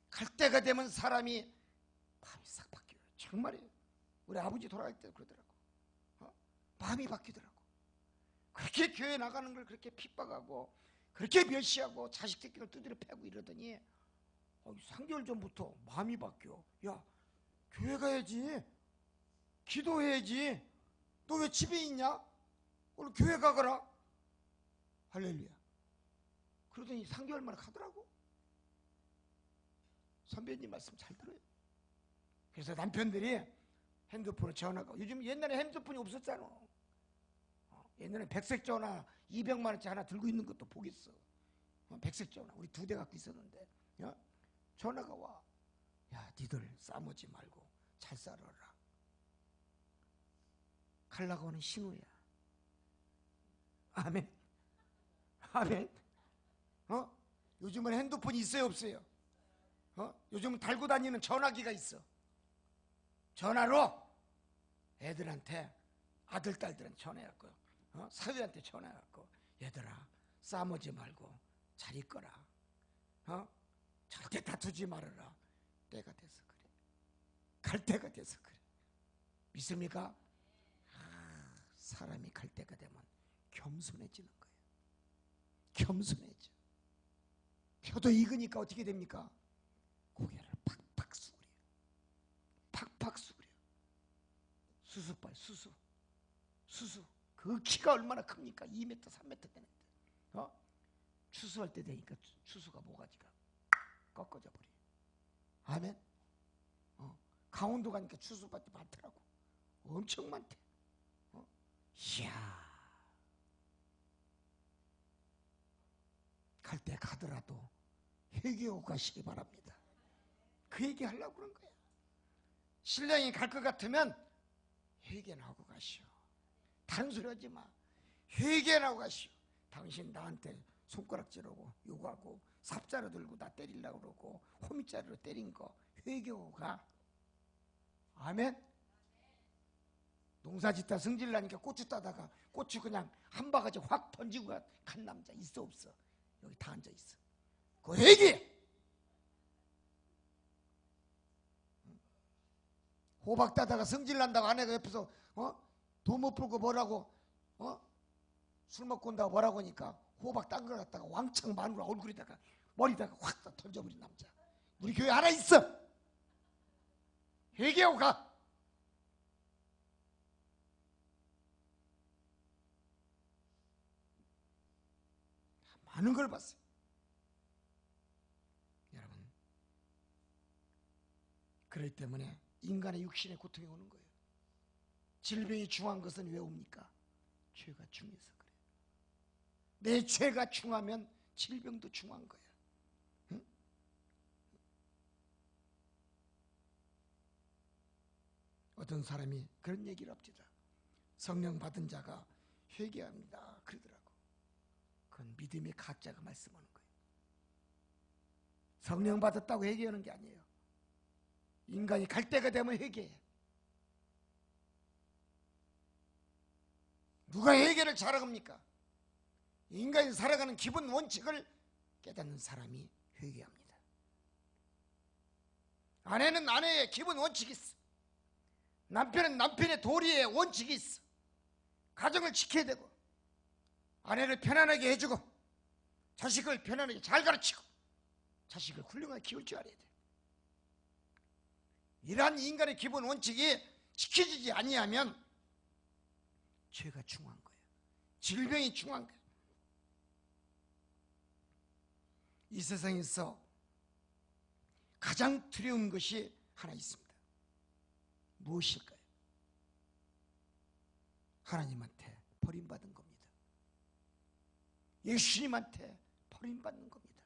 갈 때가 되면 사람이 마음이 싹 바뀌어요. 정말이에요. 우리 아버지 돌아갈 때 그러더라고. 마음이 바뀌더라고. 그렇게 교회 나가는 걸 그렇게 핍박하고 그렇게 멸시하고 자식 새끼를 두드려 패고 이러더니 3개월 전부터 마음이 바뀌어. 야, 교회 가야지. 기도해야지. 너 왜 집에 있냐? 오늘 교회 가거라. 할렐루야. 그러더니 3개월 만에 가더라고. 선배님 말씀 잘 들어요. 그래서 남편들이 핸드폰에 전화가, 요즘 옛날에 핸드폰이 없었잖아. 옛날에 백색 전화 200만 원짜리 하나 들고 있는 것도 보겠어. 백색 전화 우리 2대 갖고 있었는데 전화가 와. 야, 니들 싸우지 말고 잘 살아라. 가려고 하는 신호야. 아멘. 아멘. 요즘은 핸드폰이 있어요 없어요? 요즘은 달고 다니는 전화기가 있어. 전화로 애들한테, 아들 딸들한테 전화해갖고 사위한테 전화해갖고 얘들아 싸우지 말고 잘 있거라. 절대 다투지 말아라. 때가 돼서 그래. 갈 때가 돼서 그래. 믿습니까? 사람이 갈 때가 되면 겸손해지는 거예요. 겸손해져. 표도 익으니까 어떻게 됩니까? 고개를 팍팍 수그려. 팍팍 수그려. 수수발 수수. 그 키가 얼마나 큽니까? 2m 3m 되는데 추수할 때 되니까 추수가 모가지가 꺾어져 버려. 아멘. 강원도 가니까 추수밭이 많더라고. 엄청 많대. 이야, 갈 때 가더라도 회개하고 가시기 바랍니다. 그 얘기 하려고 그런 거야. 신랑이 갈 것 같으면 회개나 하고 가시오. 다른 소리 하지 마. 회개나 하고 가시오. 당신 나한테 손가락질하고 욕하고 삽자루 들고 나 때리려고 그러고 호미자루로 때린 거 회개하고 가. 아멘. 농사 짓다 성질 나니까 고추 따다가 고추 그냥 한 바가지 확 던지고 간 남자 있어 없어? 여기 다 앉아 있어. 그 회개. 호박 따다가 성질 난다고 아내가 옆에서 돈 못 풀고 뭐라고 술 먹고 온다고 뭐라고 하니까 호박 딴 걸 갖다가 왕창 마누라 얼굴에다가 머리다가 확 던져버린 남자. 우리 교회 하나 있어. 회개하고 가. 많은 걸 봤어요. 여러분, 그렇기 때문에 인간의 육신의 고통이 오는 거예요. 질병이 중한 것은 왜 옵니까? 죄가 중해서 그래요. 내 죄가 중하면 질병도 중한 거야. 응? 어떤 사람이 그런 얘기를 합니다. 성령 받은 자가 회개합니다 그러더라고. 그건 믿음의 가짜가 말씀하는 거예요. 성령 받았다고 회개하는 게 아니에요. 인간이 갈 때가 되면 회개해. 누가 회개를 잘합니까? 인간이 살아가는 기본 원칙을 깨닫는 사람이 회개합니다. 아내는 아내의 기본 원칙이 있어. 남편은 남편의 도리의 원칙이 있어. 가정을 지켜야 되고 아내를 편안하게 해주고 자식을 편안하게 잘 가르치고 자식을 훌륭하게 키울 줄 알아야 돼. 이러한 인간의 기본 원칙이 지켜지지 아니하면 죄가 중한 거예요. 질병이 중한 거예요. 이 세상에서 가장 두려운 것이 하나 있습니다. 무엇일까요? 하나님한테 버림받은 겁니다. 예수님한테 버림받는 겁니다.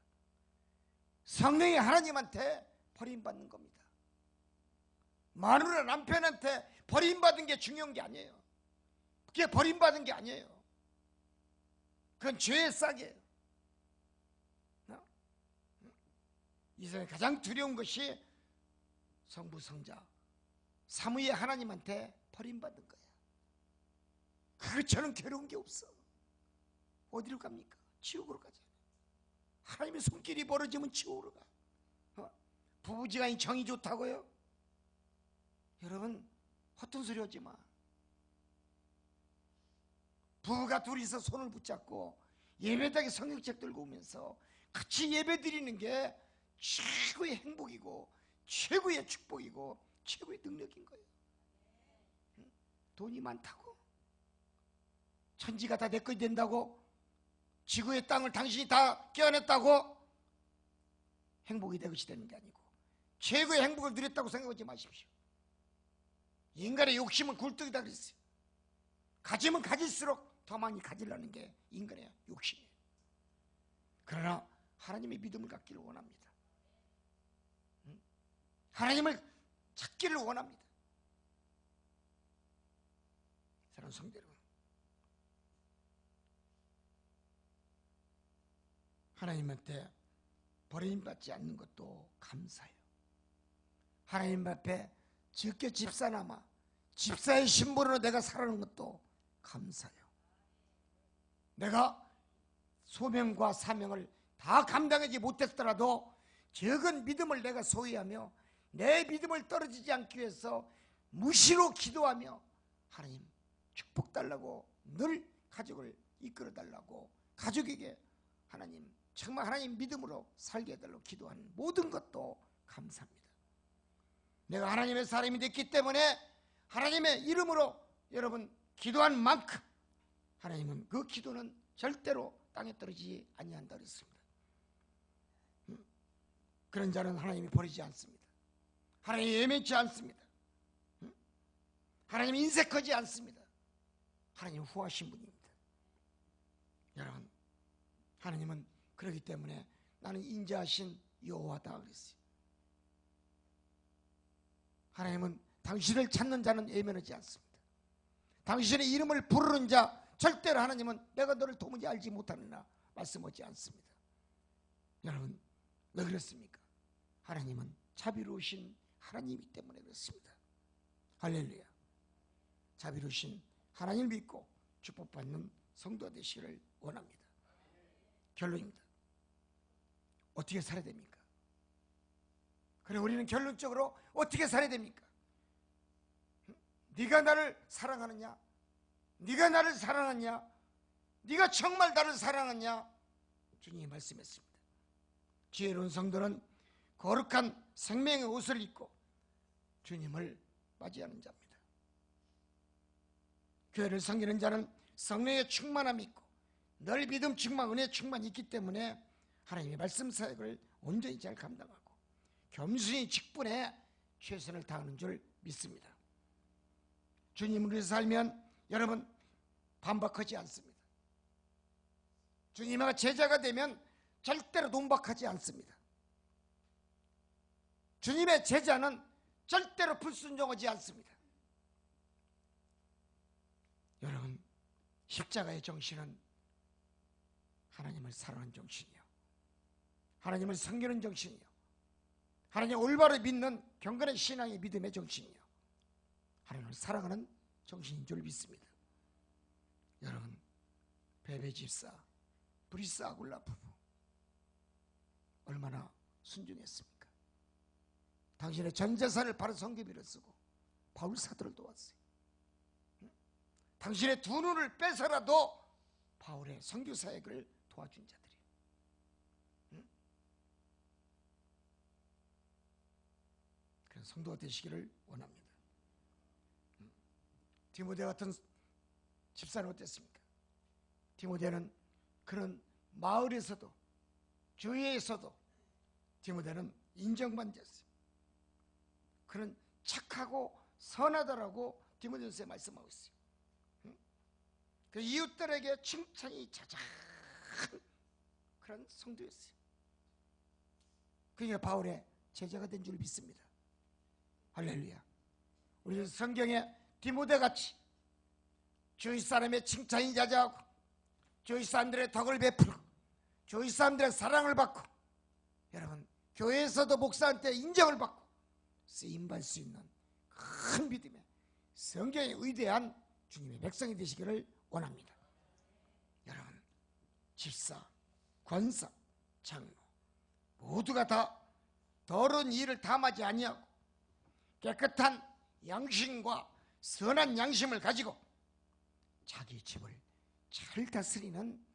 성령의 하나님한테 버림받는 겁니다. 마누라 남편한테 버림받은 게 중요한 게 아니에요. 그게 버림받은 게 아니에요. 그건 죄의 싹이에요. 이 세상에 가장 두려운 것이 성부, 성자, 삼위의 하나님한테 버림받은 거야. 그것처럼 괴로운 게 없어. 어디로 갑니까? 지옥으로 가죠. 하나님의 손길이 벌어지면 지옥으로 가. 부부지간이 정이 좋다고요? 여러분, 헛된 소리 하지 마. 부부가 둘이서 손을 붙잡고 예배당에 성경책 들고 오면서 같이 예배 드리는 게 최고의 행복이고 최고의 축복이고 최고의 능력인 거예요. 돈이 많다고? 천지가 다 내 것이 된다고? 지구의 땅을 당신이 다 껴안았다고? 행복이 내 것이 되는 게 아니고 최고의 행복을 누렸다고 생각하지 마십시오. 인간의 욕심은 굴뚝이다 그랬어요. 가지면 가질수록 더 많이 가지려는 게 인간의 욕심이에요. 그러나 하나님의 믿음을 갖기를 원합니다. 하나님을 찾기를 원합니다. 사랑하는 성도 여러분, 하나님한테 버림받지 않는 것도 감사해요. 하나님 앞에 적게 집사나마 집사의 신분으로 내가 살아가는 것도 감사해요. 내가 소명과 사명을 다 감당하지 못했더라도 적은 믿음을 내가 소유하며 내 믿음을 떨어지지 않기 위해서 무시로 기도하며 하나님 축복 달라고 늘 가족을 이끌어 달라고 가족에게 하나님 정말 하나님 믿음으로 살게 해달라고 기도하는 모든 것도 감사합니다. 내가 하나님의 사람이 됐기 때문에 하나님의 이름으로 여러분 기도한 만큼 하나님은 그 기도는 절대로 땅에 떨어지지 아니한다 그랬습니다. 그런 자는 하나님이 버리지 않습니다. 하나님이 예민치 않습니다. 하나님이 인색하지 않습니다. 하나님 후하신 분입니다. 여러분, 하나님은 그렇기 때문에 나는 인자하신 여호와다 그랬어요. 하나님은 당신을 찾는 자는 예면하지 않습니다. 당신의 이름을 부르는 자 절대로 하나님은 내가 너를 도무지 알지 못하느냐 말씀하지 않습니다. 여러분, 왜 그렇습니까? 하나님은 자비로우신 하나님이기 때문에 그렇습니다. 할렐루야. 자비로우신 하나님을 믿고 축복받는 성도 되시기를 원합니다. 결론입니다. 어떻게 살아야 됩니까? 그래, 우리는 결론적으로 어떻게 살아야 됩니까? 네가 나를 사랑하느냐? 네가 나를 사랑하냐? 네가 정말 나를 사랑하냐? 주님이 말씀했습니다. 지혜로운 성도는 거룩한 생명의 옷을 입고 주님을 맞이하는 자입니다. 교회를 섬기는 자는 성령의 충만함이 있고 늘 믿음 충만, 은혜 충만이 있기 때문에 하나님의 말씀 사역을 온전히 잘 감당하고 겸손히 직분에 최선을 다하는 줄 믿습니다. 주님을 위해서 살면 여러분 반박하지 않습니다. 주님의 제자가 되면 절대로 논박하지 않습니다. 주님의 제자는 절대로 불순종하지 않습니다. 여러분, 십자가의 정신은 하나님을 사랑하는 정신이요, 하나님을 섬기는 정신이요, 하나님을 올바로 믿는 경건의 신앙의 믿음의 정신이요, 하나님을 사랑하는 정신인 줄 믿습니다. 여러분, 베베 집사, 브리스 아굴라 부부 얼마나 순종했습니까? 당신의 전 재산을 바로 성경비를 쓰고 바울 사도를 도왔어요. 당신의 두 눈을 빼서라도 바울의 선교 사역을 도와준 자들이에요. 그래서 성도가 되시기를 원합니다. 디모데 같은 집사는 어땠습니까? 디모데는 그런 마을에서도 교회에서도 디모데는 인정받았어요. 그는 착하고 선하다라고 디모데전서에 말씀하고 있어요. 그 이웃들에게 칭찬이 자자한 그런 성도였어요. 그러니까 바울의 제자가 된 줄 믿습니다. 할렐루야. 우리 성경에 디모데같이 주위 사람의 칭찬이 자자하고 주위 사람들의 덕을 베풀고 주위 사람들의 사랑을 받고, 여러분 교회에서도 목사한테 인정을 받고 쓰임받을 수 있는 큰 믿음의 성경의 위대한 주님의 백성이 되시기를 원합니다. 여러분 집사, 권사, 장로 모두가 다 더러운 일을 담하지 아니하고 깨끗한 양심과 선한 양심을 가지고 자기 집을 잘 다스리는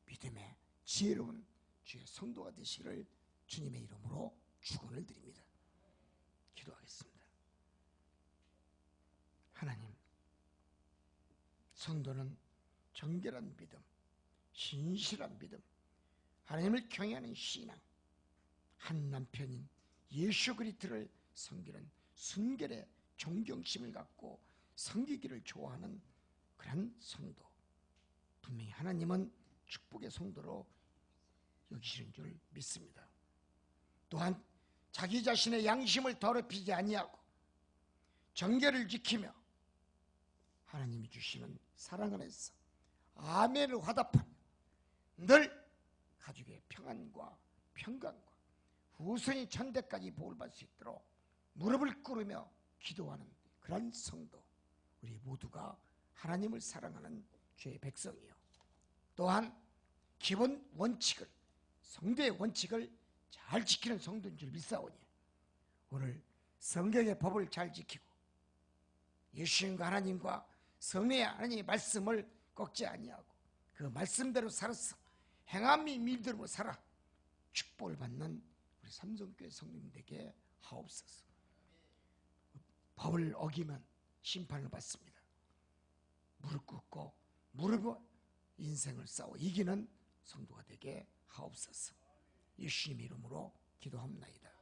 믿음의 지혜로운 주의 성도가 되시기를 주님의 이름으로 축원을 드립니다. 기도하겠습니다. 하나님, 성도는 정결한 믿음, 신실한 믿음, 하나님을 경외하는 신앙, 한 남편인 예수 그리스도를 섬기는 순결의 존경심을 갖고 섬기기를 좋아하는 그런 성도, 분명히 하나님은 축복의 성도로 여기시는 줄 믿습니다. 또한 자기 자신의 양심을 더럽히지 아니하고 정결을 지키며 하나님이 주시는 사랑 안에서 아멘을 화답하며 늘 가족의 평안과 평강과 후손이 천대까지 복을 받을 수 있도록 무릎을 꿇으며 기도하는 그런 성도, 우리 모두가 하나님을 사랑하는 주의 백성이요, 또한 기본 원칙을, 성도의 원칙을 잘 지키는 성도인 줄 믿사오니 오늘 성경의 법을 잘 지키고 예수님과 하나님과 성령의 하나님의 말씀을 꺾지 아니하고 그 말씀대로 살아서 행함이 믿음으로 살아 축복을 받는 우리 삼성교회 성도님들에게 하옵소서. 법을 어기면 심판을 받습니다. 무릎 꿇고 무릎으로 인생을 싸워 이기는 성도가 되게 하옵소서. 예수님의 이름으로 기도합나이다.